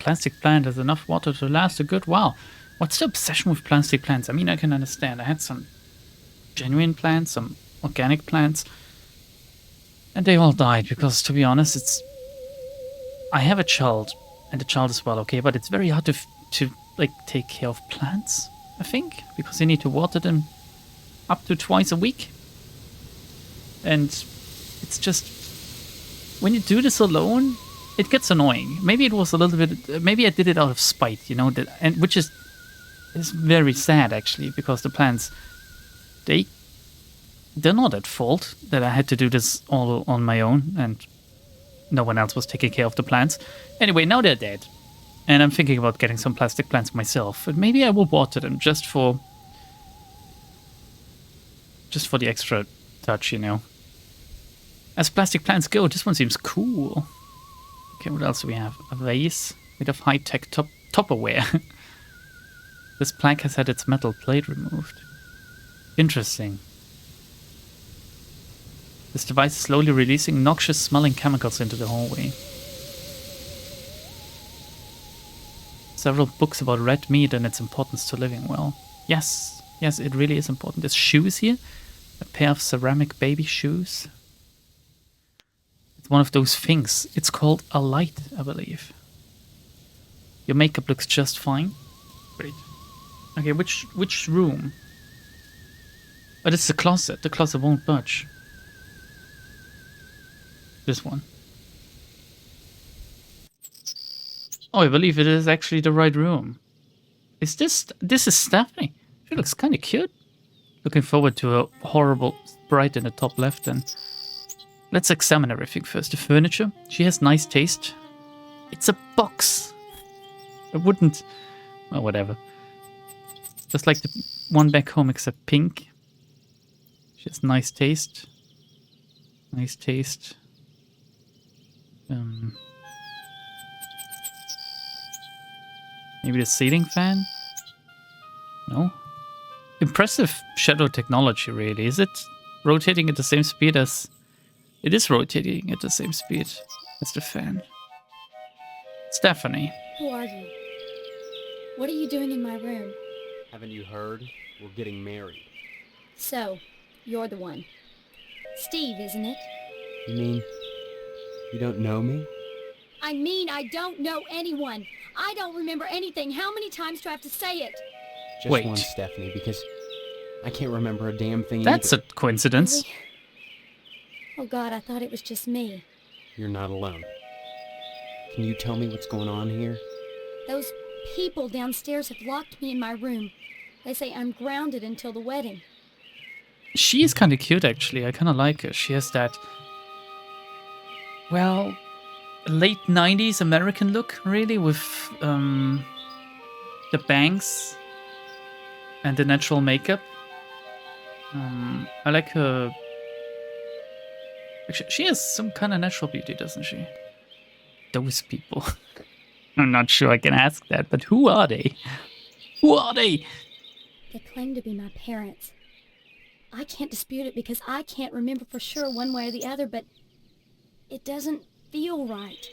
plastic plant has enough water to last a good while. What's the obsession with plastic plants? I mean, I can understand. I had some genuine plants, some organic plants, and they all died because, to be honest, I have a child and a child as well, okay, but it's very hard to like take care of plants, I think, because you need to water them up to twice a week. And it's just, when you do this alone, it gets annoying. Maybe it was a little bit, maybe I did it out of spite, you know, and which is very sad actually, because the plants, they're not at fault that I had to do this all on my own and no one else was taking care of the plants. Anyway, now they're dead. And I'm thinking about getting some plastic plants myself. And maybe I will water them just for the extra touch, you know. As plastic plants go, this one seems cool. Okay, what else do we have? A vase made of high-tech Tupperware. This plaque has had its metal plate removed. Interesting. This device is slowly releasing noxious smelling chemicals into the hallway. Several books about red meat and its importance to living well. Yes, it really is important. There's shoes here. A pair of ceramic baby shoes. It's one of those things. It's called a light, I believe. Your makeup looks just fine. Great. Okay, which room? Oh, this is the closet. The closet won't budge. This one. Oh, I believe it is actually the right room. Is this is Stephanie? She looks kind of cute. Looking forward to a horrible sprite in the top left then. Let's examine everything first. The furniture. She has nice taste. It's a box. I wouldn't... Well, whatever. Just like the one back home except pink. She has nice taste. Nice taste. Maybe the ceiling fan? No? Impressive shadow technology, really. Is it rotating at the same speed as... It is rotating at the same speed as the fan. Stephanie. Who are you? What are you doing in my room? Haven't you heard? We're getting married. So, you're the one. Steve, isn't it? You mean you don't know me? I mean, I don't know anyone. I don't remember anything. How many times do I have to say it? Just Wait. one, Stephanie, because I can't remember a damn thing That's either. a coincidence. Really? Oh God, I thought it was just me. You're not alone. Can you tell me what's going on here? Those people downstairs have locked me in my room. They say I'm grounded until the wedding. She is kind of cute, actually. I kind of like her. She has that, well, late 90s American look, really, with the bangs and the natural makeup. I like her. Actually, she has some kind of natural beauty, doesn't she? Those people. I'm not sure I can ask that, but who are they? Who are they? They claim to be my parents. I can't dispute it because I can't remember for sure one way or the other, but it doesn't feel right.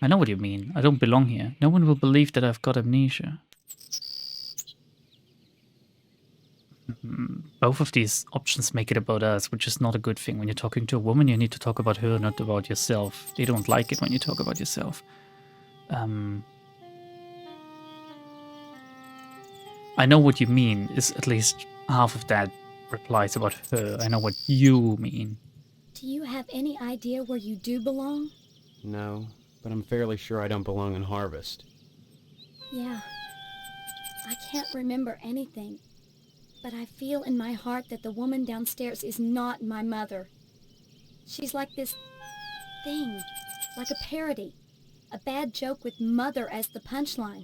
I know what you mean. I don't belong here. No one will believe that I've got amnesia. Both of these options make it about us, which is not a good thing. When you're talking to a woman, you need to talk about her, not about yourself. They don't like it when you talk about yourself. I know what you mean, is at least half of that replies about her. I know what you mean. Do you have any idea where you do belong? No, but I'm fairly sure I don't belong in Harvest. Yeah. I can't remember anything. But I feel in my heart that the woman downstairs is not my mother. She's like this thing, like a parody. A bad joke with mother as the punchline.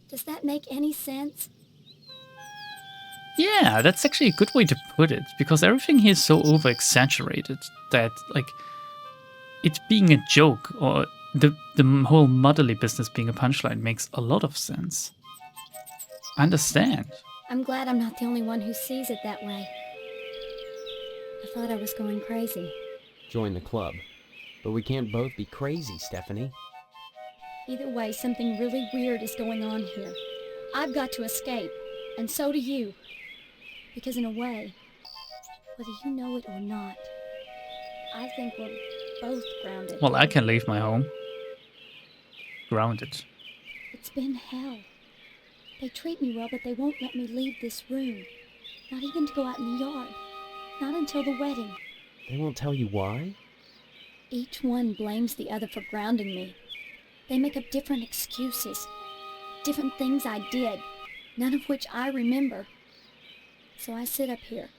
Does that make any sense? Yeah, that's actually a good way to put it, because everything here is so over-exaggerated that, like, it being a joke or the whole motherly business being a punchline makes a lot of sense. I understand. I'm glad I'm not the only one who sees it that way. I thought I was going crazy. Join the club. But we can't both be crazy, Stephanie. Either way, something really weird is going on here. I've got to escape, and so do you. Because in a way, whether you know it or not, I think we're both grounded. Well, I can leave my home. Grounded. It's been hell. They treat me well, but they won't let me leave this room. Not even to go out in the yard. Not until the wedding. They won't tell you why? Each one blames the other for grounding me. They make up different excuses. Different things I did, none of which I remember. So I sit up here,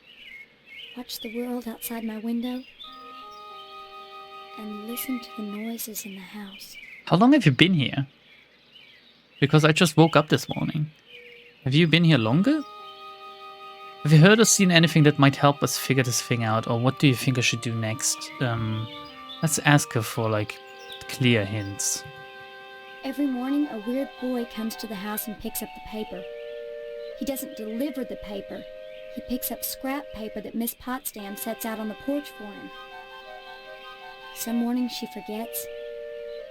watch the world outside my window, and listen to the noises in the house. How long have you been here? Because I just woke up this morning. Have you been here longer? Have you heard or seen anything that might help us figure this thing out? Or what do you think I should do next? Let's ask her for, like, clear hints. Every morning, a weird boy comes to the house and picks up the paper. He doesn't deliver the paper. He picks up scrap paper that Miss Potsdam sets out on the porch for him. Some mornings she forgets,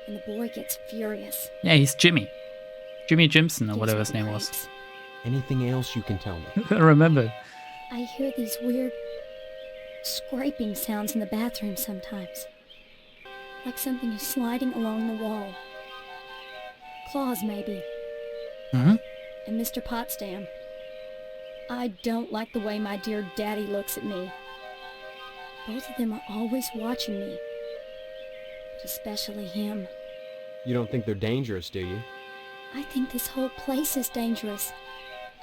and the boy gets furious. Yeah, he's Jimmy. Jimmy Jimson, or whatever his name was. Anything else you can tell me? I remember. I hear these weird scraping sounds in the bathroom sometimes. Like something is sliding along the wall. Claws, maybe. Mm-hmm. And Mr. Potsdam. I don't like the way my dear daddy looks at me. Both of them are always watching me. But especially him. You don't think they're dangerous, do you? I think this whole place is dangerous.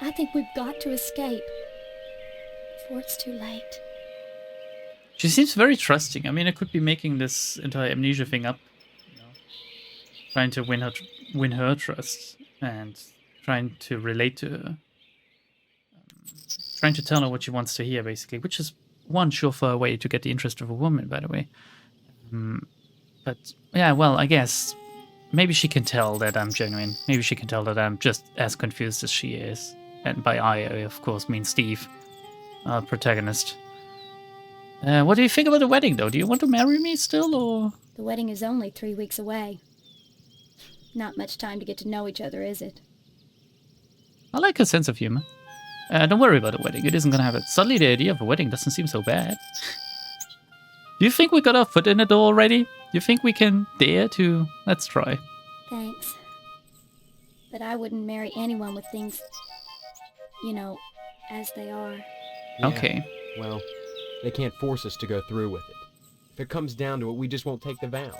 I think we've got to escape. Before it's too late. She seems very trusting. I mean, I could be making this entire amnesia thing up. You know, trying to win her trust. And trying to relate to her. Trying to tell her what she wants to hear, basically. Which is one surefire way to get the interest of a woman, by the way. But, yeah, well, I guess... Maybe she can tell that I'm genuine. Maybe she can tell that I'm just as confused as she is. And by I of course, mean Steve, our protagonist. What do you think about the wedding, though? Do you want to marry me still, or...? The wedding is only 3 weeks away. Not much time to get to know each other, is it? I like her sense of humor. Don't worry about the wedding. It isn't gonna happen. Suddenly the idea of a wedding doesn't seem so bad. Do you think we got our foot in the door already? Do you think we can dare to... Let's try. Thanks. But I wouldn't marry anyone with things, you know, as they are. Yeah, okay. Well, they can't force us to go through with it. If it comes down to it, we just won't take the vows.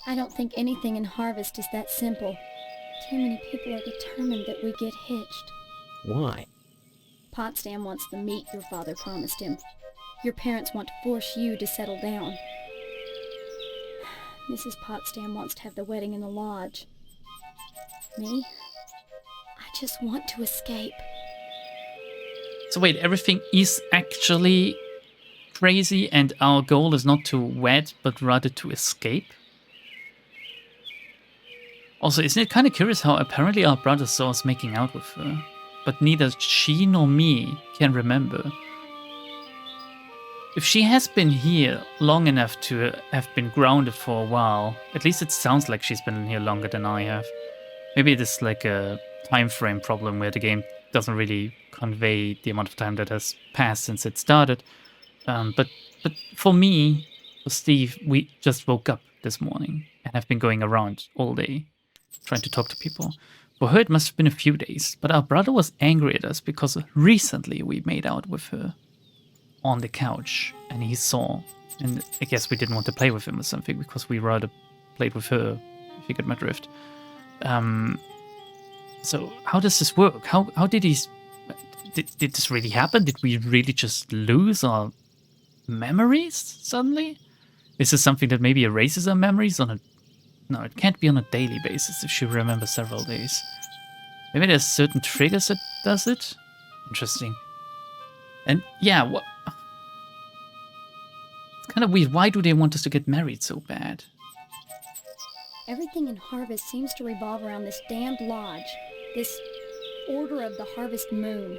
I don't think anything in Harvest is that simple. Too many people are determined that we get hitched. Why? Potsdam wants the meat your father promised him. Your parents want to force you to settle down. Mrs. Potsdam wants to have the wedding in the lodge. Me? I just want to escape. So wait, everything is actually crazy and our goal is not to wed, but rather to escape? Also, isn't it kind of curious how apparently our brother saw us making out with her, but neither she nor me can remember? If she has been here long enough to have been grounded for a while, at least it sounds like she's been here longer than I have. Maybe it is like a time frame problem where the game doesn't really convey the amount of time that has passed since it started. But for me, for Steve, we just woke up this morning and have been going around all day trying to talk to people. For her, it must have been a few days, but our brother was angry at us because recently we made out with her on the couch, and he saw, and I guess we didn't want to play with him or something because we rather played with her, if you get my drift. So how does this work? How did he... Did this really happen? Did we really just lose our memories suddenly? Is this something that maybe erases our memories on a... No, it can't be on a daily basis if she remembers several days. Maybe there's certain triggers that does it? Interesting. And yeah, what... It's kind of weird. Why do they want us to get married so bad? Everything in Harvest seems to revolve around this damned lodge, this Order of the Harvest Moon.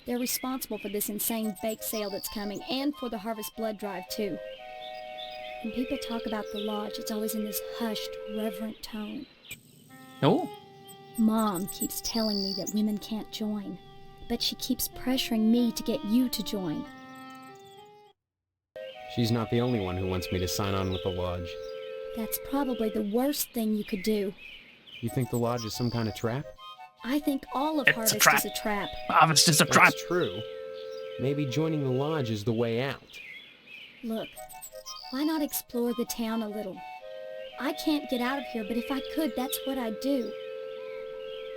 They're responsible for this insane bake sale that's coming, and for the Harvest Blood Drive, too. When people talk about the lodge, it's always in this hushed, reverent tone. Oh, Mom keeps telling me that women can't join, but she keeps pressuring me to get you to join. She's not the only one who wants me to sign on with the lodge. That's probably the worst thing you could do. You think the lodge is some kind of trap? I think all of It's a Harvest trap. is a trap. Harvest is a trap. That's true. Maybe joining the lodge is the way out. Look, why not explore the town a little? I can't get out of here, but if I could, that's what I'd do.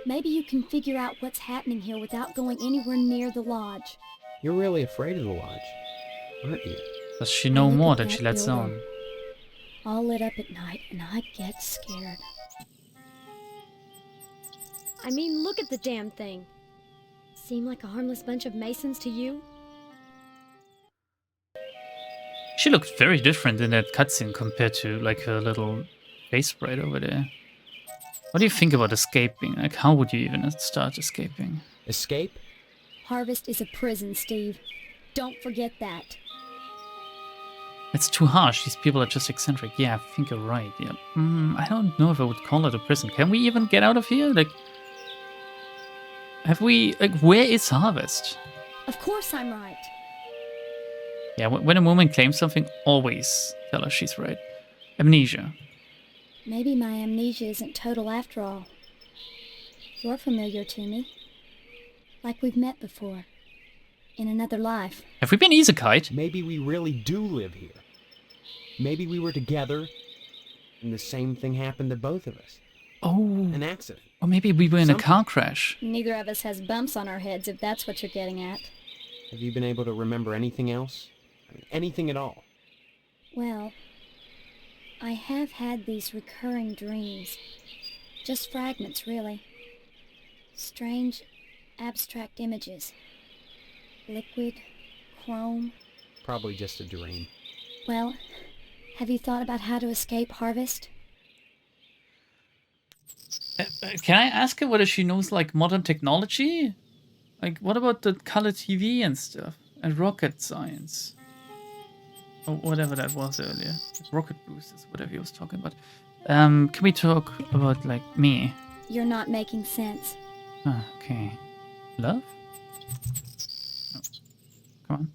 Maybe you can figure out what's happening here without going anywhere near the lodge. You're really afraid of the lodge, aren't you? Does she I know look more at than that she lets building, on? all lit up at night, and I get scared. I mean, look at the damn thing. Seem like a harmless bunch of Masons to you? She looks very different in that cutscene compared to like her little face sprite over there. What do you think about escaping? Like, how would you even start escaping? Escape? Harvest is a prison, Steve. Don't forget that. It's too harsh. These people are just eccentric. Yeah, I think you're right. Yeah. I don't know if I would call it a prison. Can we even get out of here? Like, have we... Like, where is Harvest? Of course I'm right. Yeah, when a woman claims something, always tell her she's right. Amnesia. Maybe my amnesia isn't total after all. You're familiar to me. Like we've met before. In another life. Have we been isekai'd? Maybe we really do live here. Maybe we were together, and the same thing happened to both of us. Oh. An accident. Or maybe we were in a Something. car crash. Neither of us has bumps on our heads, if that's what you're getting at. Have you been able to remember anything else? I mean, anything at all? Well, I have had these recurring dreams. Just fragments, really. Strange, abstract images. Liquid, chrome. Probably just a dream. Well, have you thought about how to escape Harvest? Can I ask her whether she knows, like, modern technology? Like, what about the color TV and stuff? And rocket science? Or whatever that was earlier. Rocket boosters, whatever he was talking about. Can we talk about, like, me? You're not making sense. Ah, okay. Love? No. Come on.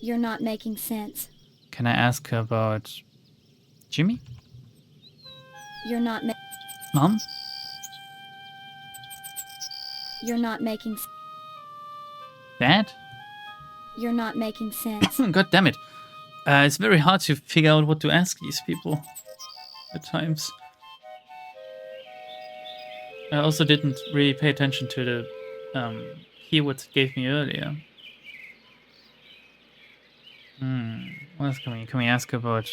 You're not making sense. Can I ask her about Jimmy? You're not Mom? You're not making Dad? You're not making sense. God damn it. It's very hard to figure out what to ask these people at times. I also didn't really pay attention to the keywords it gave me earlier. What else can we ask about?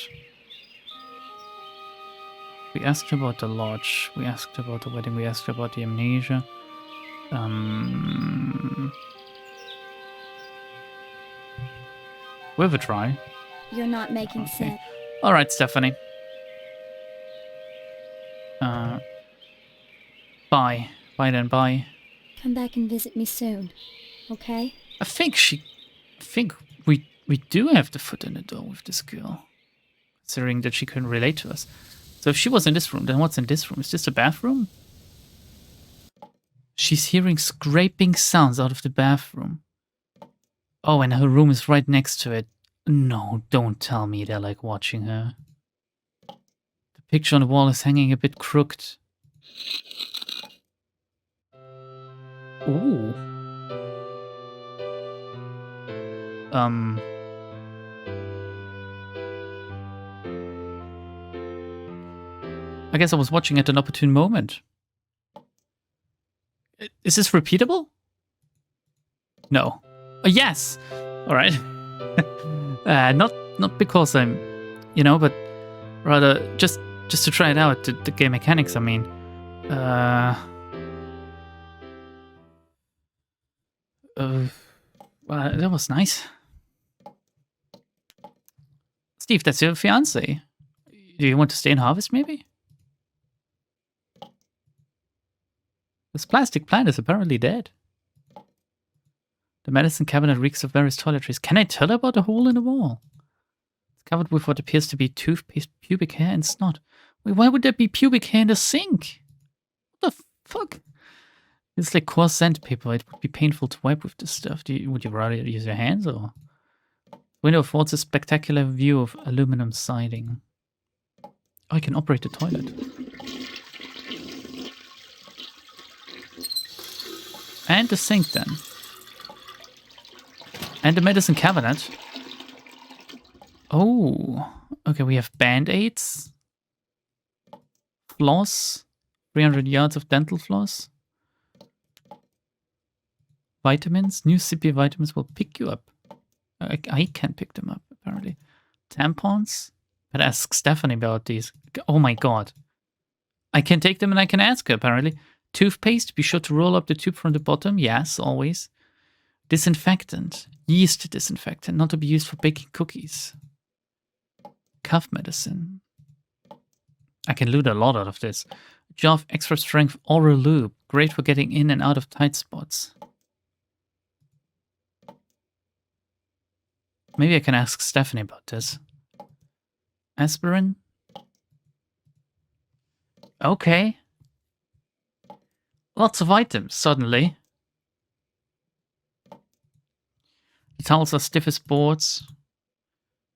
We asked about the lodge. We asked about the wedding. We asked about the amnesia. We'll have a try. You're not making Okay. sense. All right, Stephanie. Bye. Bye then. Bye. Come back and visit me soon, okay? I think we do have the foot in the door with this girl, considering that she couldn't relate to us. So if she was in this room, then what's in this room? Is this a bathroom? She's hearing scraping sounds out of the bathroom. Oh, and her room is right next to it. No, don't tell me they're like watching her. The picture on the wall is hanging a bit crooked. Ooh. I guess I was watching at an opportune moment. Is this repeatable? No. Oh, yes! Alright. Not because I'm, but rather just to try it out, the game mechanics, I mean. Well, that was nice. Steve, that's your fiancé. Do you want to stay in Harvest, maybe? This plastic plant is apparently dead. The medicine cabinet reeks of various toiletries. Can I tell about the hole in the wall? It's covered with what appears to be toothpaste, pubic hair, and snot. Wait, why would there be pubic hair in the sink? What the fuck? It's like coarse sandpaper. It would be painful to wipe with this stuff. Would you rather use your hands or? Window affords a spectacular view of aluminum siding. Oh, I can operate the toilet. And the sink then. And the medicine cabinet. Oh, okay, we have band-aids. Floss. 300 yards of dental floss. Vitamins. New CP vitamins will pick you up. I can't pick them up, apparently. Tampons. But ask Stephanie about these. Oh my god. I can take them and I can ask her, apparently. Toothpaste. Be sure to roll up the tube from the bottom. Yes, always. Disinfectant. Yeast disinfectant. Not to be used for baking cookies. Cough medicine. I can loot a lot out of this. Jar of extra strength oral lube. Great for getting in and out of tight spots. Maybe I can ask Stephanie about this. Aspirin. Okay. Lots of items, suddenly. The towels are stiff as boards.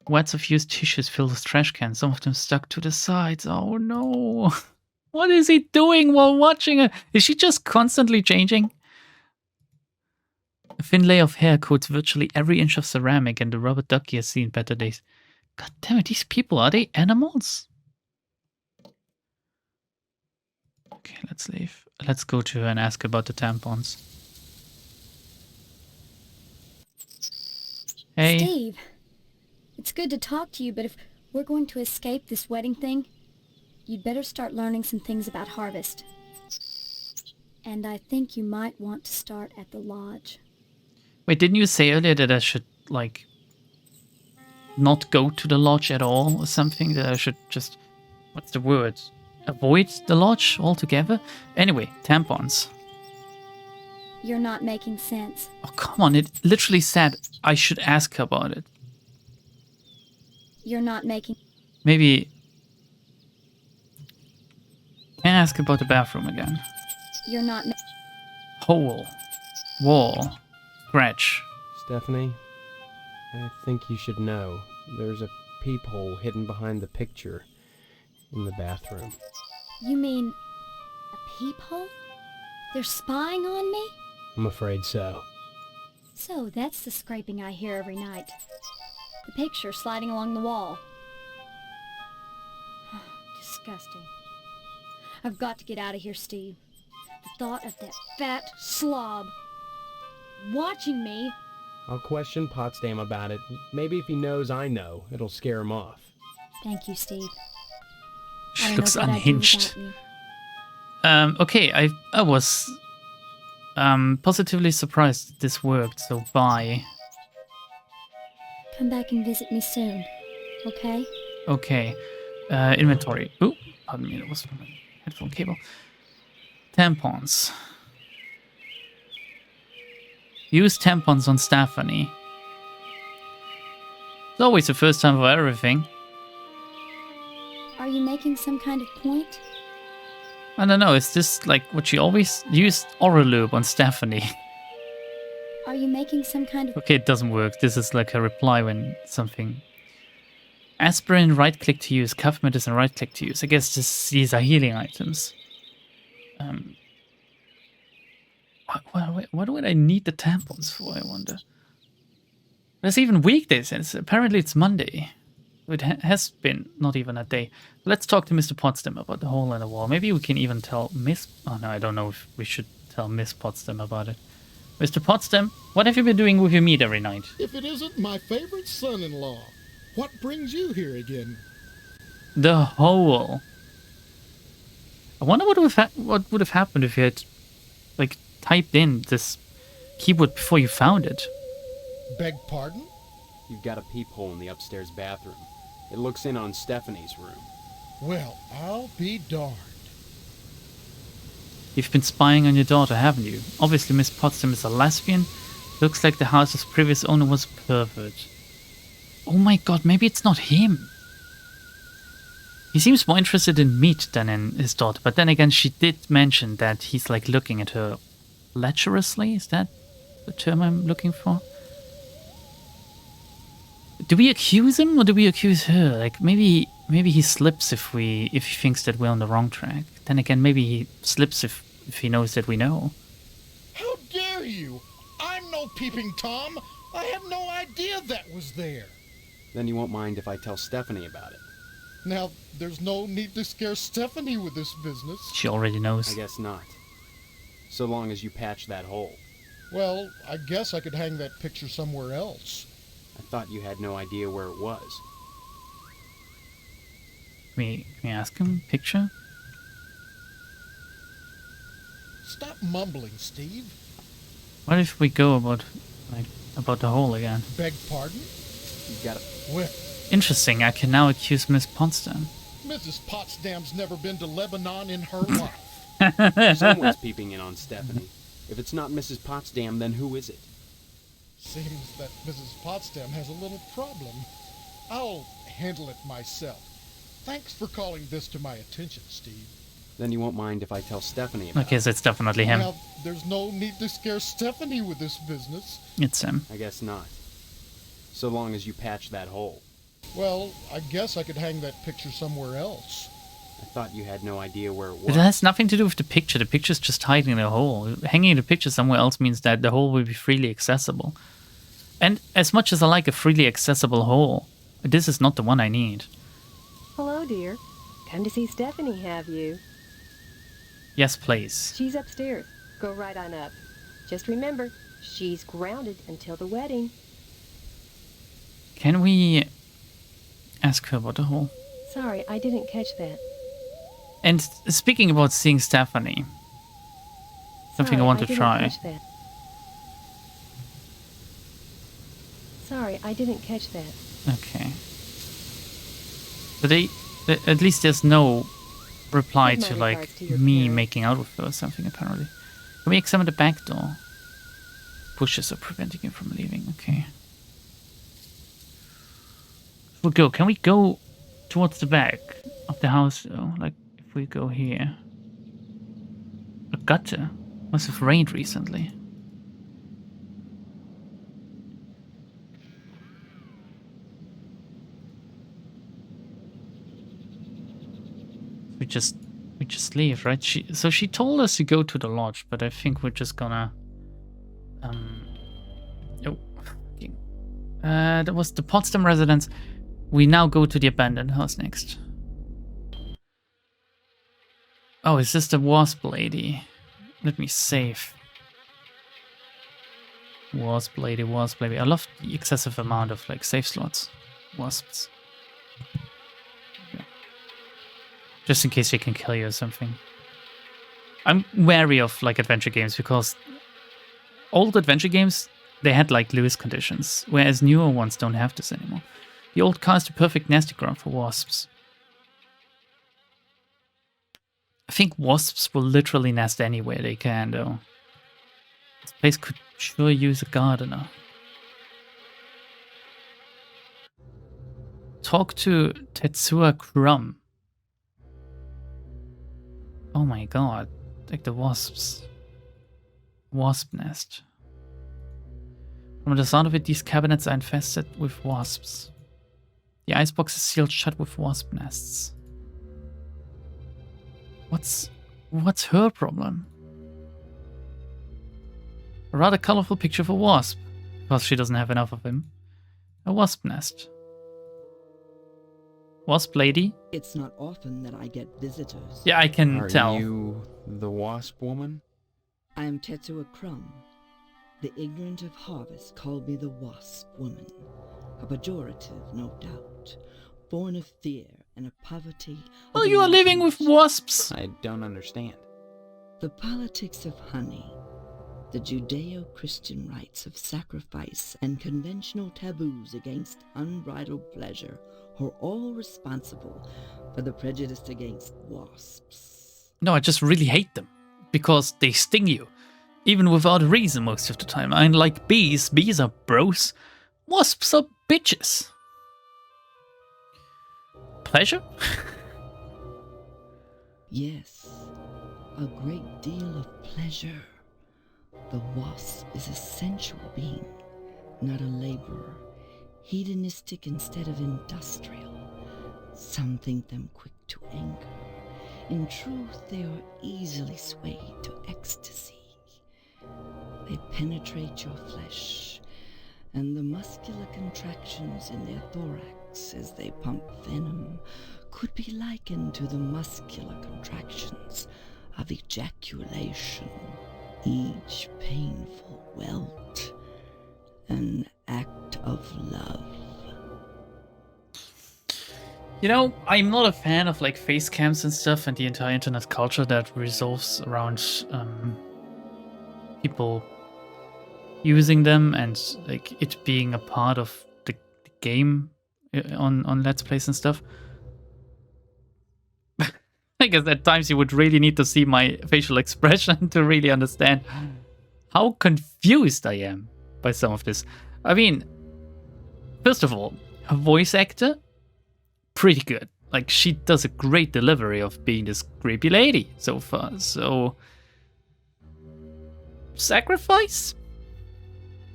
Wads of used tissues fill the trash can, some of them stuck to the sides. Oh no. What is he doing while watching her? Is she just constantly changing? A thin layer of hair coats virtually every inch of ceramic, and the rubber ducky has seen better days. God damn it, these people, are they animals? Okay, let's leave. Let's go to her and ask about the tampons. Hey. Steve, it's good to talk to you, but if we're going to escape this wedding thing, you'd better start learning some things about harvest. And I think you might want to start at the lodge. Wait, didn't you say earlier that I should, like, not go to the lodge at all or something? That I should just, what's the word? Avoid the lodge altogether? Anyway, tampons. You're not making sense. Oh, come on. It literally said I should ask her about it. You're not making... Maybe... Can I ask about the bathroom again? You're not... Hole. Wall. Scratch. Stephanie, I think you should know. There's a peephole hidden behind the picture in the bathroom. You mean... a peephole? They're spying on me? I'm afraid so. So, that's the scraping I hear every night. The picture sliding along the wall. Disgusting. I've got to get out of here, Steve. The thought of that fat slob watching me... I'll question Potsdam about it. Maybe if he knows I know, it'll scare him off. Thank you, Steve. She looks unhinged. Okay, I was positively surprised this worked, so bye. Come back and visit me soon, okay? Okay. Inventory. Ooh, pardon me, that was from my headphone cable. Tampons. Use tampons on Stephanie. It's always the first time for everything. Are you making some kind of point? I don't know, is this like what she always used? Oral lube on Stephanie. Are you making some kind of... Okay, it doesn't work. This is like a reply when something... Aspirin, right-click to use. Cough medicine, right-click to use. I guess these are healing items. What would I need the tampons for, I wonder? There's even weekdays, and apparently it's Monday. It has been not even a day. Let's talk to Mr. Potsdam about the hole in the wall. Maybe we can even tell Miss... Oh no, I don't know if we should tell Miss Potsdam about it. Mr. Potsdam, what have you been doing with your meat every night? If it isn't my favorite son-in-law, what brings you here again? The hole. I wonder what would have happened if you had, like, typed in this keyword before you found it. Beg pardon? You've got a peephole in the upstairs bathroom. It looks in on Stephanie's room. Well, I'll be darned. You've been spying on your daughter, haven't you? Obviously, Miss Potsdam is a lesbian. Looks like the house's previous owner was a pervert. Oh my god, maybe it's not him. He seems more interested in meat than in his daughter, but then again, she did mention that he's like looking at her lecherously. Is that the term I'm looking for? Do we accuse him or do we accuse her? Like maybe he slips if he thinks that we're on the wrong track. Then again, maybe he slips if he knows that we know. How dare you? I'm no peeping Tom. I had no idea that was there. Then you won't mind if I tell Stephanie about it. Now, there's no need to scare Stephanie with this business. She already knows. I guess not. So long as you patch that hole. Well, I guess I could hang that picture somewhere else. I thought you had no idea where it was. Can we ask him? Picture? Stop mumbling, Steve. What if we go about the hole again? Beg pardon? You got it. Well, Interesting, I can now accuse Miss Potsdam. Mrs. Potsdam's never been to Lebanon in her life. Someone's peeping in on Stephanie. If it's not Mrs. Potsdam, then who is it? Seems that Mrs. Potsdam has a little problem. I'll handle it myself. Thanks for calling this to my attention, Steve. Then you won't mind if I tell Stephanie about Okay, it. so it's definitely him. Now, there's no need to scare Stephanie with this business. It's him. I guess not. So long as you patch that hole. Well, I guess I could hang that picture somewhere else. I thought you had no idea where it It was. has nothing to do with the picture. The picture's just hiding the hole. Hanging the picture somewhere else means that the hole will be freely accessible. And as much as I like a freely accessible hole, this is not the one I need. Hello, dear. Come to see Stephanie, have you? Yes, please. She's upstairs. Go right on up. Just remember, she's grounded until the wedding. Can we ask her about the hole? Sorry, I didn't catch that. And speaking about seeing Stephanie, something Sorry, I want to didn't try. catch that. Sorry, I didn't catch that. Okay. But at least there's no reply Give my to like regards to your me parents. making out with her or something apparently. Can we examine the back door? Pushes are preventing him from leaving. Okay. We'll go. Can we go towards the back of the house though? Like if we go here. A gutter. Must have rained recently. We just leave, right? So she told us to go to the lodge, but I think we're just gonna that was the Potsdam residence. We now go to the abandoned house next. Oh, is this the wasp lady? Let me save. Wasp lady, wasp lady. I love the excessive amount of like save slots. Wasps. Just in case they can kill you or something. I'm wary of like adventure games because old adventure games, they had like Lewis conditions, whereas newer ones don't have this anymore. The old car is the perfect nesting ground for wasps. I think wasps will literally nest anywhere they can though. This place could sure use a gardener. Talk to Tetsuya Crumb. Oh my god, like the wasps. Wasp nest. From the sound of it, these cabinets are infested with wasps. The icebox is sealed shut with wasp nests. What's her problem? A rather colorful picture of a wasp, because she doesn't have enough of him. A wasp nest. Wasp lady? It's not often that I get visitors. Yeah, I can tell. Are you the wasp woman? I am Tetsuya Crumb. The ignorant of harvest called me the Wasp Woman. A pejorative, no doubt. Born of fear and of poverty. Oh, you are living with wasps! I don't understand. The politics of honey. The Judeo-Christian rites of sacrifice and conventional taboos against unbridled pleasure are all responsible for the prejudice against wasps. No, I just really hate them. Because they sting you. Even without a reason most of the time. And like bees are bros. Wasps are bitches. Pleasure? Yes, a great deal of pleasure. The wasp is a sensual being, not a laborer, hedonistic instead of industrial. Some think them quick to anger. In truth, they are easily swayed to ecstasy. They penetrate your flesh, and the muscular contractions in their thorax as they pump venom could be likened to the muscular contractions of ejaculation, each painful welt, an act of love. You know, I'm not a fan of like face cams and stuff and the entire internet culture that revolves around people using them and like it being a part of the game on Let's Plays and stuff. I guess at times you would really need to see my facial expression to really understand how confused I am by some of this. I mean, first of all, a voice actor, pretty good. Like, she does a great delivery of being this creepy lady so far. So, sacrifice?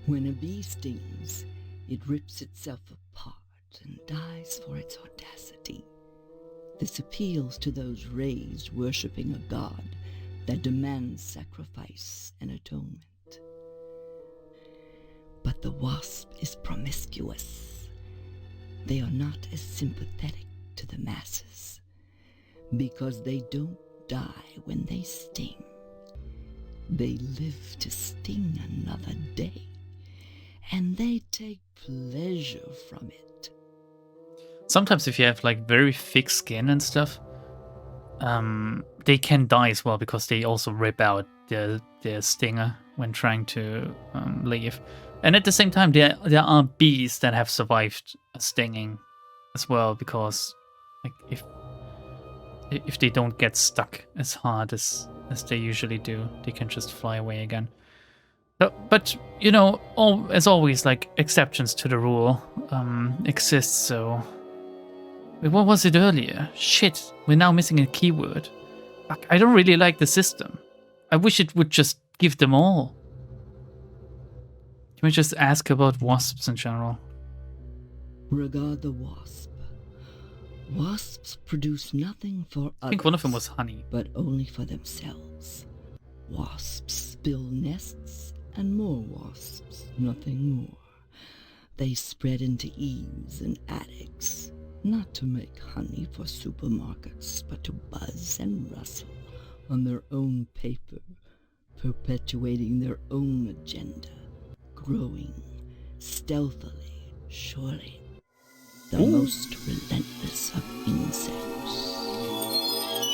When a bee stings, it rips itself apart and dies for its audacity. This appeals to those raised worshipping a god that demands sacrifice and atonement. But the wasp is promiscuous. They are not as sympathetic to the masses because they don't die when they sting. They live to sting another day, and they take pleasure from it. Sometimes if you have like very thick skin and stuff, they can die as well because they also rip out their stinger when trying to leave. And at the same time, there are bees that have survived a stinging as well because like if they don't get stuck as hard as they usually do, they can just fly away again. But you know, as always, like exceptions to the rule exist. So. Wait, what was it earlier? Shit, we're now missing a keyword. Fuck, I don't really like the system. I wish it would just give them all. Can we just ask about wasps in general? Regard the wasp. Wasps produce nothing for others. I think one of them was honey. But only for themselves. Wasps build nests and more wasps, nothing more. They spread into eaves and attics. Not to make honey for supermarkets, but to buzz and rustle on their own paper, perpetuating their own agenda, growing stealthily, surely, the most relentless of insects.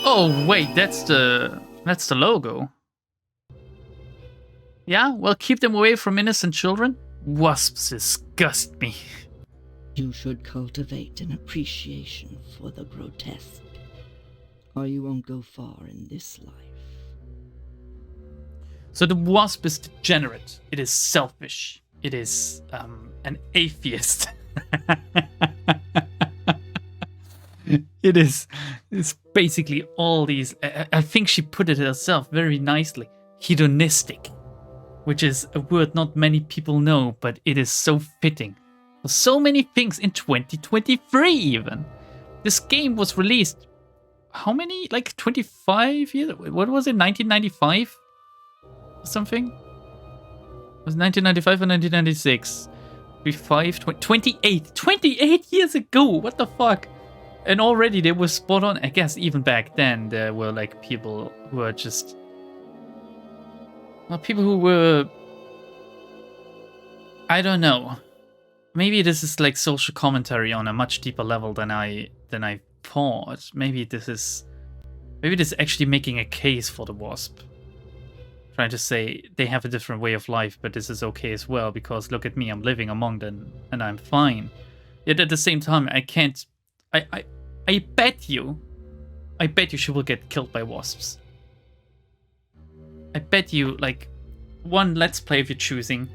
Oh wait, that's the logo. Yeah, well, keep them away from innocent children. Wasps disgust me. You should cultivate an appreciation for the grotesque, or you won't go far in this life. So the wasp is degenerate. It is selfish. It is an atheist. It's basically all these. I think she put it herself very nicely. Hedonistic, which is a word not many people know, but it is so fitting. So many things in 2023 even. This game was released, how many? Like 25 years? What was it, 1995? Or something? It was 1995 or 1996? 28 years ago, what the fuck? And already they were spot on. I guess even back then there were like people who were just... Well, people who were... I don't know. Maybe this is like social commentary on a much deeper level than I thought. Maybe this is actually making a case for the wasp. Trying to say they have a different way of life, but this is okay as well because look at me, I'm living among them and I'm fine. Yet at the same time, I can't. I bet you she will get killed by wasps. I bet you, like, one Let's Play if you're choosing.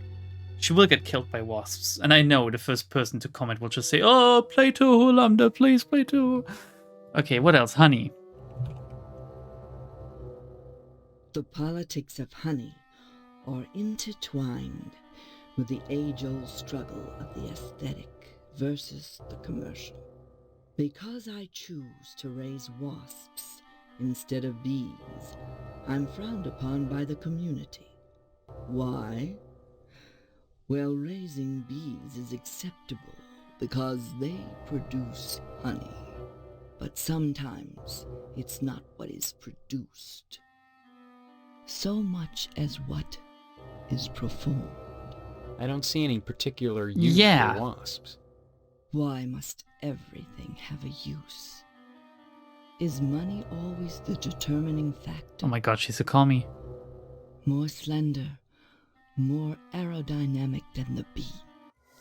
She will get killed by wasps. And I know the first person to comment will just say, oh, play too, Lambda, please play too. Okay, what else? Honey. The politics of honey are intertwined with the age-old struggle of the aesthetic versus the commercial. Because I choose to raise wasps instead of bees, I'm frowned upon by the community. Why? Well, raising bees is acceptable because they produce honey. But sometimes it's not what is produced, so much as what is performed. I don't see any particular use Yeah. for wasps. Why must everything have a use? Is money always the determining factor? Oh my god, she's a commie. More slender, more aerodynamic than the bee,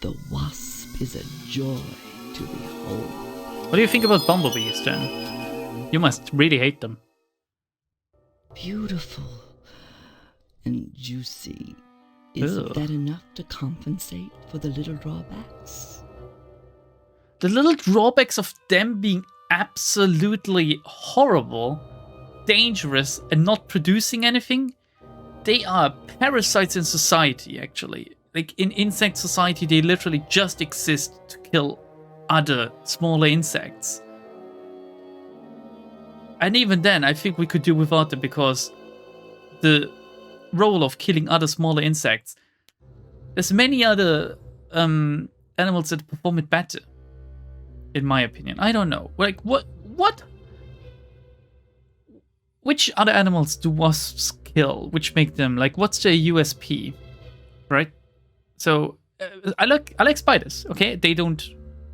the wasp is a joy to behold. What do you think about bumblebees then? You must really hate them. Beautiful and juicy. Isn't Ugh. that enough to compensate for the little drawbacks? The little drawbacks of them being absolutely horrible, dangerous, and not producing anything, they are parasites in society, actually. Like, in insect society, they literally just exist to kill other smaller insects. And even then, I think we could do without them, because the role of killing other smaller insects, there's many other animals that perform it better, in my opinion. I don't know. Like, what? Which other animals do wasps kill? Which make them, like, what's their USP? Right? So, I like spiders, okay?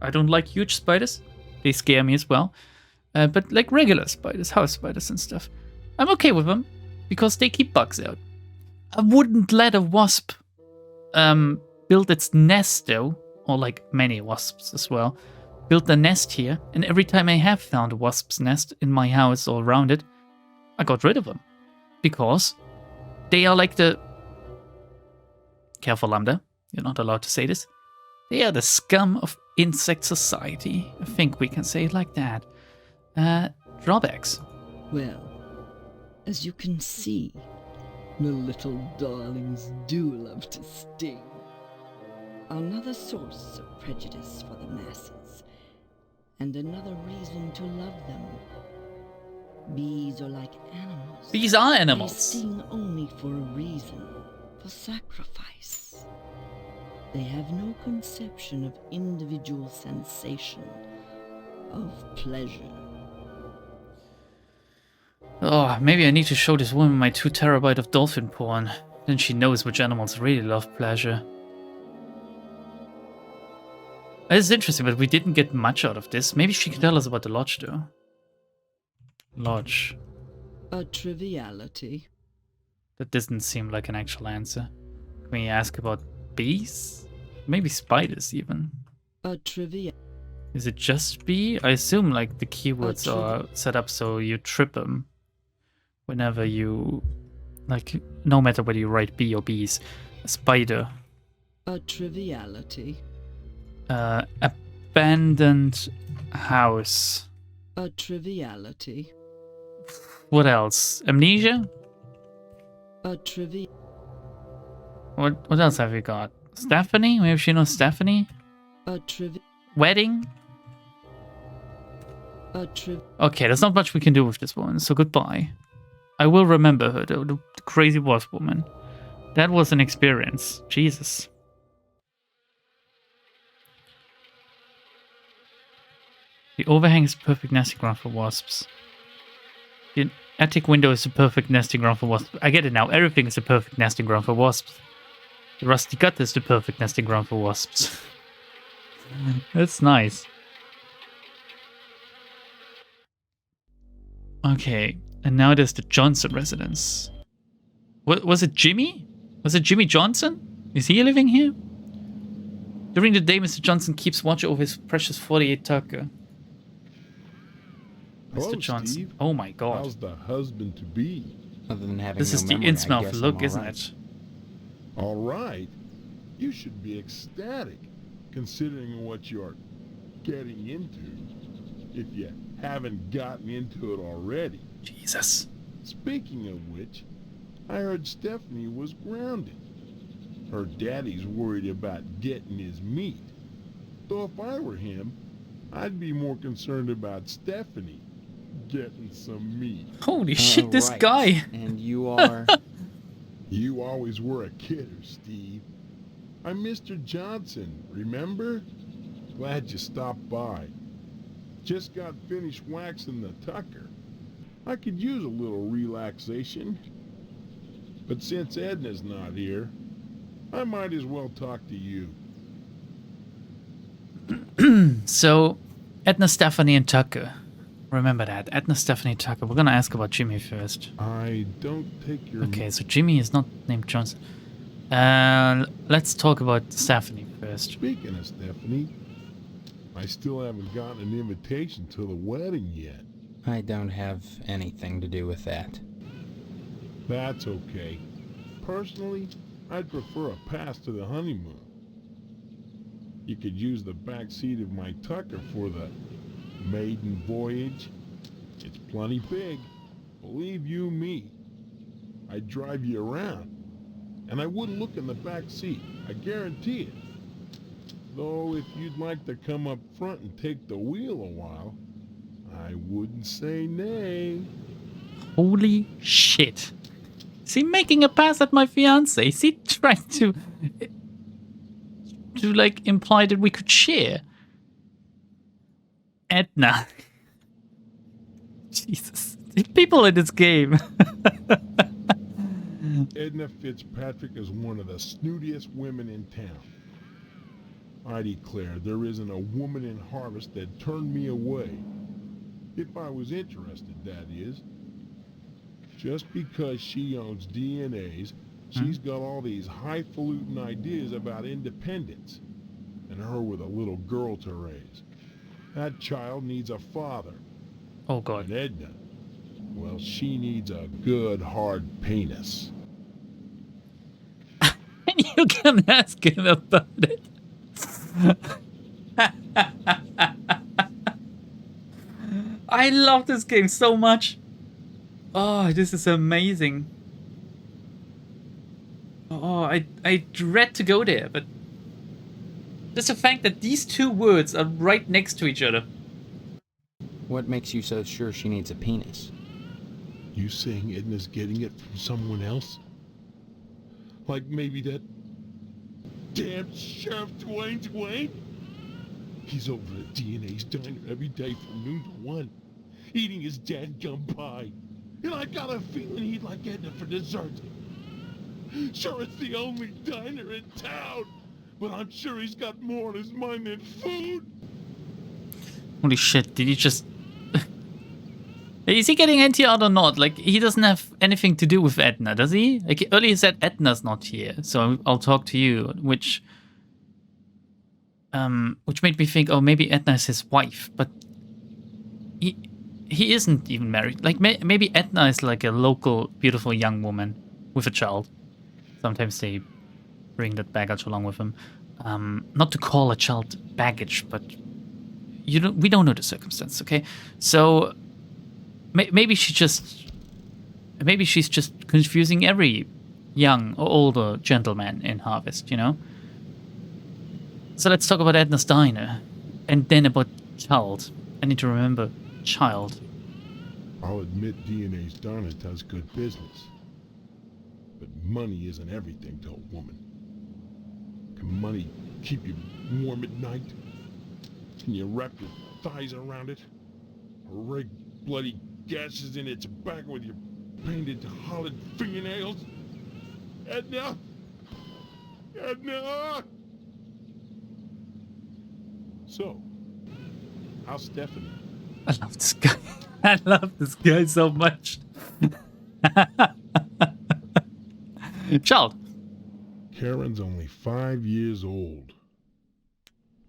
I don't like huge spiders. They scare me as well. But like regular spiders, house spiders and stuff, I'm okay with them because they keep bugs out. I wouldn't let a wasp build its nest though, or like many wasps as well, build the nest here, and every time I have found a wasp's nest in my house or around it, I got rid of them. Because they are like the... Careful, Lambda, you're not allowed to say this. They are the scum of insect society. I think we can say it like that. Drawbacks. Well, as you can see, the little darlings do love to sting. Another source of prejudice for the masses, and another reason to love them. Bees are like animals. Bees are They animals. sting only for a reason, for sacrifice. They have no conception of individual sensation, of pleasure. Oh, maybe I need to show this woman my 2 terabyte of dolphin porn. Then she knows which animals really love pleasure. It's interesting, but we didn't get much out of this. Maybe she can tell us about the lodge, though. Lodge. A triviality. That doesn't seem like an actual answer. Can we ask about bees? Maybe spiders, even. A trivia. Is it just bee? I assume, like, the keywords are set up so you trip them. Whenever you... Like, no matter whether you write bee or bees. A spider. A triviality. Abandoned house. A triviality. What else? Amnesia? A trivia. What else have we got? Stephanie? Maybe she knows Stephanie? A trivia. Wedding? A triv. Okay, there's not much we can do with this woman, so goodbye. I will remember her, though, the crazy wasp woman. That was an experience. Jesus. The overhang is perfect nesting ground for wasps. The attic window is the perfect nesting ground for wasps. I get it now. Everything is the perfect nesting ground for wasps. The rusty gut is the perfect nesting ground for wasps. That's nice. Okay, and now there's the Johnson residence. What was it, Jimmy? Was it Jimmy Johnson? Is he living here? During the day, Mr. Johnson keeps watch over his precious 48 Tucker. Hello, Mr. Johnson. Steve. Oh my god. How's the husband to be? Other than having This no is the memory, I Innsmouth guess look, I'm isn't alright. it? All right. You should be ecstatic, considering what you're getting into, if you haven't gotten into it already. Jesus. Speaking of which, I heard Stephanie was grounded. Her daddy's worried about getting his meat. Though if I were him, I'd be more concerned about Stephanie getting some meat. Holy shit, this Right. guy! And you are... You always were a kidder, Steve. I'm Mr. Johnson, remember? Glad you stopped by. Just got finished waxing the tucker. I could use a little relaxation. But since Edna's not here, I might as well talk to you. So, Edna, Stephanie, and Tucker. Remember that. Edna, Stephanie, Tucker. We're gonna ask about Jimmy first. I don't take your... Okay, so Jimmy is not named Johnson. Let's talk about Stephanie first. Speaking of Stephanie, I still haven't gotten an invitation to the wedding yet. I don't have anything to do with that. That's okay. Personally, I'd prefer a pass to the honeymoon. You could use the back seat of my Tucker for the maiden voyage. It's plenty big, believe you me. I'd drive you around, and I wouldn't look in the back seat, I guarantee it. Though if you'd like to come up front and take the wheel a while, I wouldn't say nay. Holy shit. Is he making a pass at my fiancée? Is he trying to like imply that we could share? Edna. Jesus. The people in this game. Edna Fitzpatrick is one of the snootiest women in town. I declare there isn't a woman in Harvest that turned me away. If I was interested, that is. Just because she owns DNAs, she's got all these highfalutin ideas about independence, and her with a little girl to raise. That child needs a father. Oh god. And Edna, well, she needs a good hard penis. And you can ask him about it. I love this game so much. Oh, this is amazing. Oh, I dread to go there, but just the fact that these two words are right next to each other. What makes you so sure she needs a penis? You saying Edna's getting it from someone else? Like maybe that damn Sheriff Dwayne? He's over at DNA's diner every day from noon to 1, eating his dadgum pie. And I got a feeling he'd like Edna for dessert. Sure, it's the only diner in town, but I'm sure he's got more on his mind than food. Holy shit, did he just... Is he getting NTR'd or not? Like, he doesn't have anything to do with Edna, does he? Like, earlier he said Edna's not here, so I'll talk to you, which made me think, oh, maybe Edna is his wife, but he isn't even married. Like, maybe Edna is like a local, beautiful young woman with a child. Sometimes they bring that baggage along with them. Not to call a child baggage, but we don't know the circumstance, okay? So maybe she's just confusing every young or older gentleman in Harvest, you know? So let's talk about Edna's diner, and then about child. I need to remember child. I'll admit DNA's diner does good business. But money isn't everything to a woman. Can money keep you warm at night? Can you wrap your thighs around it? Or rake bloody gashes in its back with your painted hollowed fingernails? Edna! Edna! So, how's Stephanie? I love this guy. I love this guy so much. Child. Karen's only 5 years old.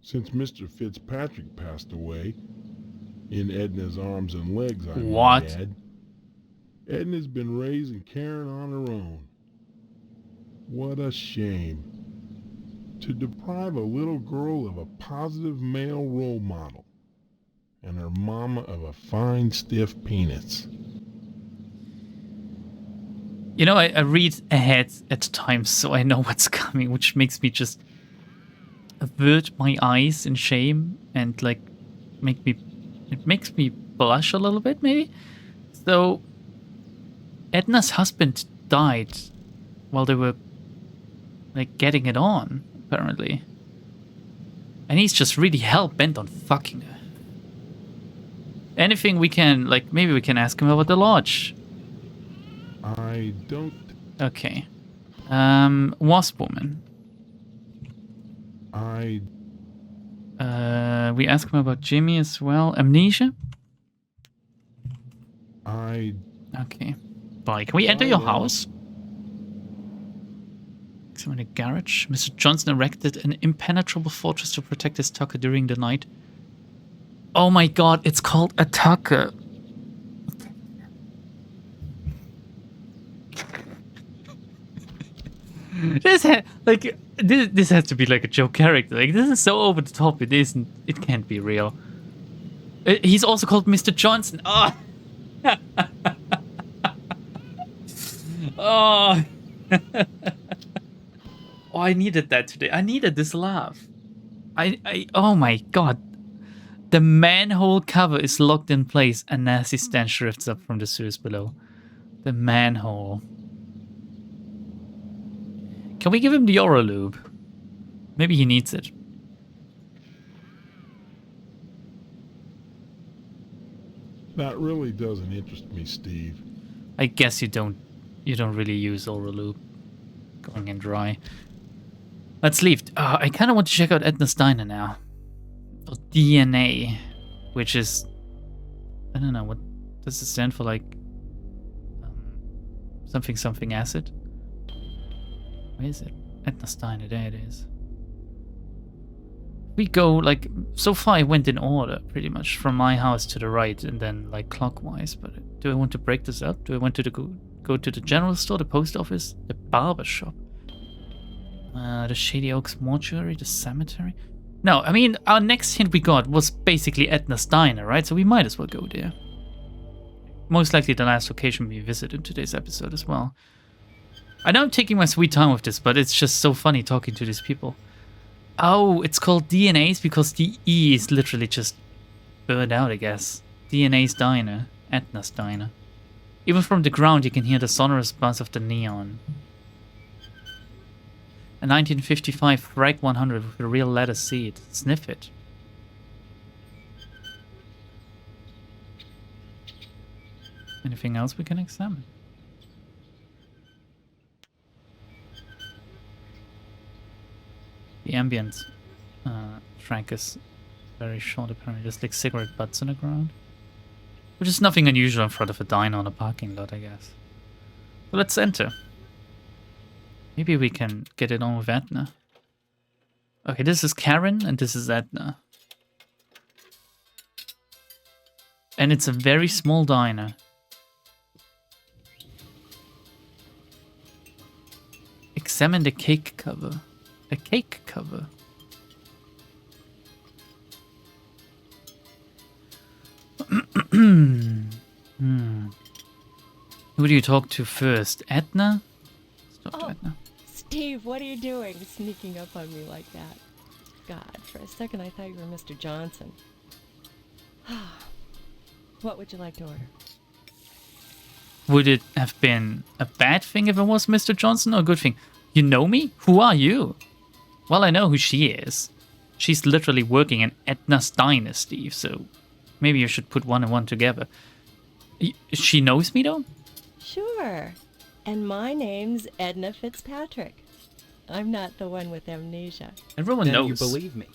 Since Mr. Fitzpatrick passed away, in Edna's arms and legs, I might add, Edna's been raising Karen on her own. What a shame. To deprive a little girl of a positive male role model, and her mama of a fine, stiff penis. You know, I read ahead at times so I know what's coming, which makes me just avert my eyes in shame and like it makes me blush a little bit maybe. So Edna's husband died while they were like getting it on, apparently. And he's just really hell-bent on fucking her. Anything we can, like, maybe we can ask him about the lodge. I don't... Okay. Wasp woman. We ask him about Jimmy as well. Amnesia? Okay. Bye. Can we enter your house? Examine the garage. Mr. Johnson erected an impenetrable fortress to protect his tucker during the night. Oh my god, it's called a tucker. This has to be like a joke character. Like, this is so over the top. It isn't. It can't be real. He's also called Mr. Johnson. Oh. Oh. Oh, I needed that today. I needed this laugh. Oh my god. The manhole cover is locked in place. A nasty stench drifts up from the sewers below. The manhole. Can we give him the oral lube? Maybe he needs it. That really doesn't interest me, Steve. I guess you don't really use oral lube. Going in dry. Let's leave. I kind of want to check out Edna's Diner now. Or DNA, which is, I don't know, what does it stand for? Like something acid. Where is it? Edna's Diner. There it is. We go like, so far I went in order pretty much from my house to the right and then like clockwise. But do I want to break this up? Do I want to go to the general store, the post office, the barber shop, the Shady Oaks mortuary, the cemetery? No, I mean, our next hint we got was basically Edna's Diner, right? So we might as well go there. Most likely the last location we visit in today's episode as well. I know I'm taking my sweet time with this, but it's just so funny talking to these people. Oh, it's called DNA's because the E is literally just burned out, I guess. DNA's Diner. Edna's Diner. Even from the ground you can hear the sonorous buzz of the neon. A 1955 Frag 100 with a real leather seat. Sniff it. Anything else we can examine? The ambient track is very short apparently. Just like cigarette butts on the ground. Which is nothing unusual in front of a diner on a parking lot, I guess. So let's enter. Maybe we can get it on with Edna. Okay, this is Karen and this is Edna. And it's a very small diner. Examine the cake cover. A cake cover. Who do you talk to first? Edna? Let's talk to Edna. Steve, what are you doing sneaking up on me like that? God, for a second I thought you were Mr. Johnson. What would you like to order? Would it have been a bad thing if it was Mr. Johnson or a good thing? You know me? Who are you? Well, I know who she is. She's literally working in Edna's Diner, Steve, so maybe you should put one and one together. She knows me, though? Sure. And my name's Edna Fitzpatrick. I'm not the one with amnesia. Everyone Then knows. you believe me.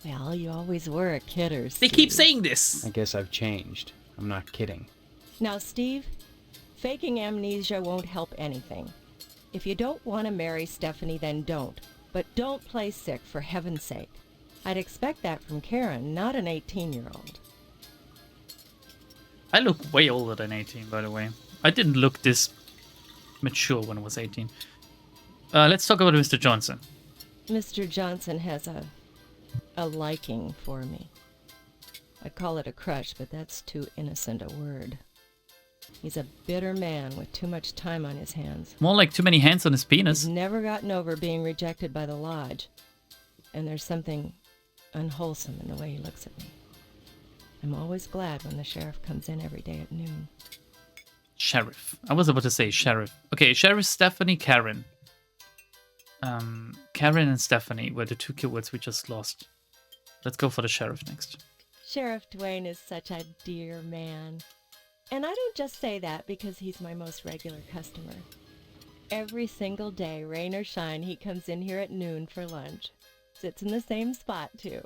Well, you always were a kidder, They Steve. keep saying this. I guess I've changed. I'm not kidding. Now, Steve, faking amnesia won't help anything. If you don't want to marry Stephanie, then don't. But don't play sick, for heaven's sake. I'd expect that from Karen, not an 18-year-old. I look way older than 18, by the way. I didn't look this mature when I was 18. Let's talk about Mr. Johnson. Mr. Johnson has a liking for me. I'd call it a crush, but that's too innocent a word. He's a bitter man with too much time on his hands. More like too many hands on his penis. He's never gotten over being rejected by the lodge. And there's something unwholesome in the way he looks at me. I'm always glad when the sheriff comes in every day at noon. Sheriff. I was about to say sheriff. Okay, Sheriff, Stephanie, Karen. Karen and Stephanie were the two keywords we just lost. Let's go for the sheriff next. Sheriff Dwayne is such a dear man. And I don't just say that because he's my most regular customer. Every single day, rain or shine, he comes in here at noon for lunch. Sits in the same spot, too.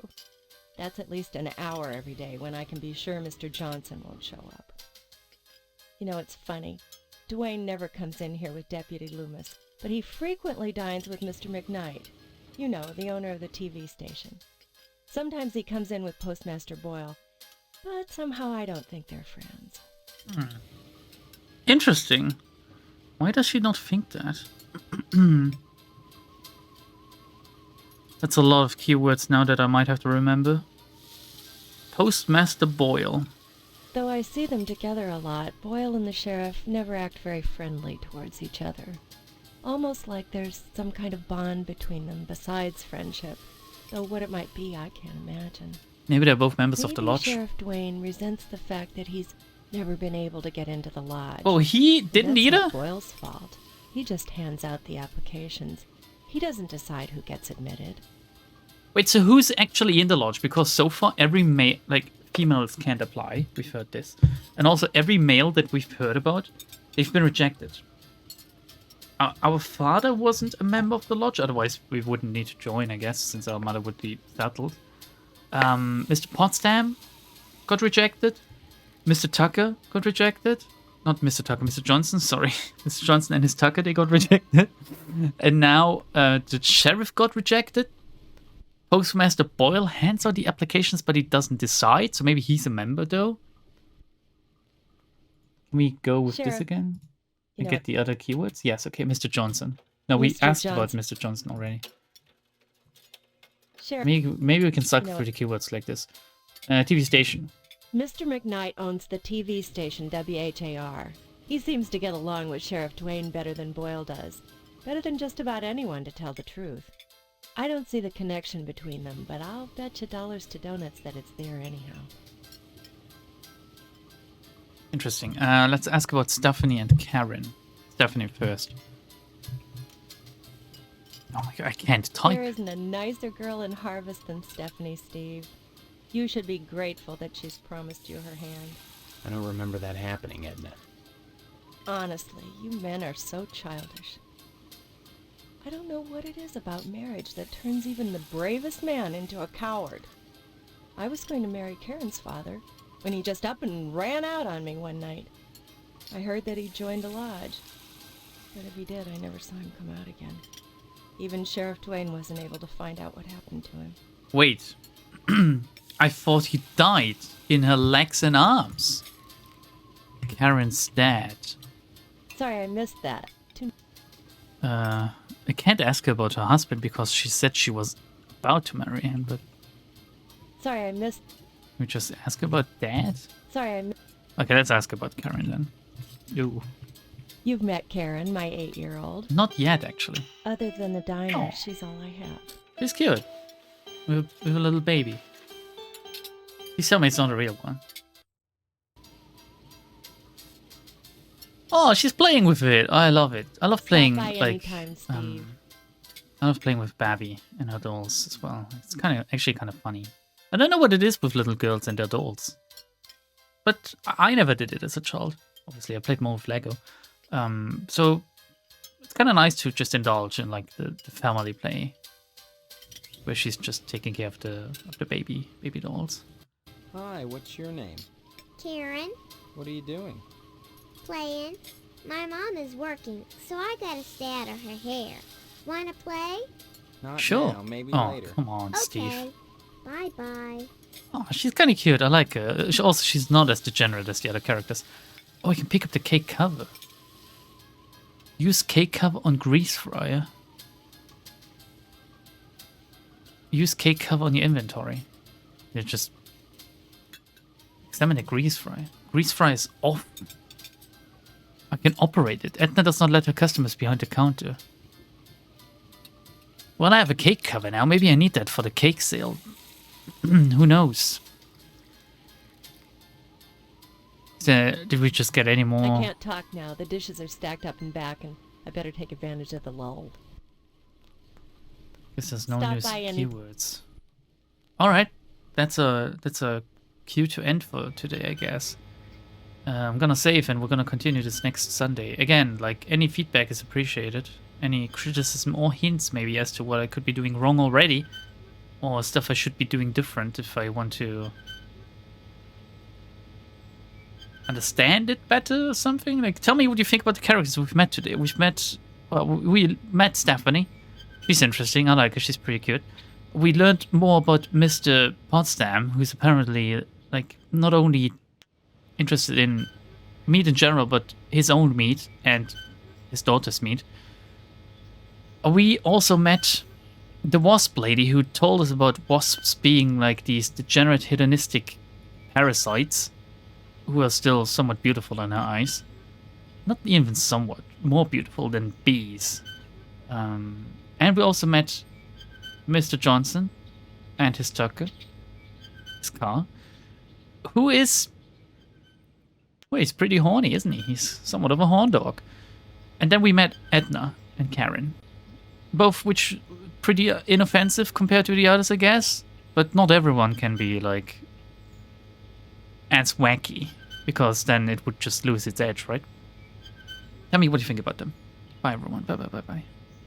That's at least an hour every day when I can be sure Mr. Johnson won't show up. You know, it's funny. Dwayne never comes in here with Deputy Loomis, but he frequently dines with Mr. McKnight. You know, the owner of the TV station. Sometimes he comes in with Postmaster Boyle, but somehow I don't think they're friends. Interesting. Why does she not think that? That's a lot of keywords now that I might have to remember. Postmaster Boyle. Though I see them together a lot, Boyle and the sheriff never act very friendly towards each other. Almost like there's some kind of bond between them besides friendship. Though what it might be, I can't imagine. Maybe they're both members of the lodge. Sheriff Dwayne resents the fact that he's never been able to get into the lodge. Oh, he didn't That's either? not Boyle's fault. He just hands out the applications. He doesn't decide who gets admitted. Wait, so who's actually in the lodge? Because so far every male, like, females can't apply. We've heard this. And also every male that we've heard about, they've been rejected. Our father wasn't a member of the lodge, otherwise we wouldn't need to join, I guess, since our mother would be settled. Mr. Potsdam got rejected. Mr. Tucker got rejected. Not Mr. Tucker, Mr. Johnson, sorry. Mr. Johnson and his Tucker, they got rejected. And now the sheriff got rejected. Postmaster Boyle hands out the applications, but he doesn't decide, so maybe he's a member, though. Can we go with this again? And get the other keywords? Yes, okay, Mr. Johnson. No, we asked about Mr. Johnson already. Sheriff, maybe we can cycle through the keywords like this. TV station. Mr. McKnight owns the TV station WHAR. He seems to get along with Sheriff Dwayne better than Boyle does. Better than just about anyone, to tell the truth. I don't see the connection between them, but I'll bet you dollars to donuts that it's there anyhow. Interesting. Let's ask about Stephanie and Karen. Stephanie first. Oh my god, I can't type. There isn't a nicer girl in Harvest than Stephanie, Steve. You should be grateful that she's promised you her hand. I don't remember that happening, Edna. Honestly, you men are so childish. I don't know what it is about marriage that turns even the bravest man into a coward. I was going to marry Karen's father when he just up and ran out on me one night. I heard that he joined the lodge, but if he did, I never saw him come out again. Even Sheriff Dwayne wasn't able to find out what happened to him. Wait. I thought he died in her legs and arms. Karen's dad. Sorry, I missed that. I can't ask her about her husband because she said she was about to marry him, but... Sorry, I missed... We just ask her about dad? Sorry, I missed... Okay, let's ask about Karen then. Ooh. You've met Karen, my 8-year-old. Not yet, actually. Other than the diner, she's all I have. She's cute. With a little baby. Please tell me it's not a real one. Oh, she's playing with it. I love it. I love playing anytime, Steve. I love playing with Babby and her dolls as well. It's actually kind of funny. I don't know what it is with little girls and their dolls, but I never did it as a child. Obviously, I played more with Lego. So it's kind of nice to just indulge in like the family play, where she's just taking care of the baby dolls. Hi, what's your name? Karen, What are you doing? playing. My mom is working, so I gotta stay out of her hair. Wanna play? Not Sure. now, maybe Oh, later. come on, Steve. Okay. Bye-bye. Oh, she's kind of cute. I like her. Also, she's not as degenerate as the other characters. Oh, I can pick up the cake cover. Use cake cover on grease fryer. Use cake cover on your inventory. You just examine the grease fryer. Grease fryer is off. can operate it. Edna does not let her customers behind the counter. Well, I have a cake cover now. Maybe I need that for the cake sale. Who knows? Did we just get any more? I can't talk now. The dishes are stacked up and back, and I better take advantage of the lull. Guess there's no Stop new by any- keywords. All right, that's a cue to end for today, I guess. I'm gonna save, and we're gonna continue this next Sunday. Again, like, any feedback is appreciated. Any criticism or hints maybe as to what I could be doing wrong already, or stuff I should be doing different if I want to understand it better or something. Like, tell me what you think about the characters we've met today. We met Stephanie. She's interesting. I like her. She's pretty cute. We learned more about Mr. Potsdam, who's apparently, like, not only interested in meat in general, but his own meat and his daughter's meat. We also met the wasp lady, who told us about wasps being like these degenerate hedonistic parasites who are still somewhat beautiful in her eyes. Not even somewhat. More beautiful than bees. And we also met Mr. Johnson and his Tucker, his car, who is... well, he's pretty horny, isn't he? He's somewhat of a horn dog. And then we met Edna and Karen. Both which pretty inoffensive compared to the others, I guess. But not everyone can be, like, as wacky, because then it would just lose its edge, right? Tell me what you think about them. Bye, everyone. Bye, bye, bye, bye.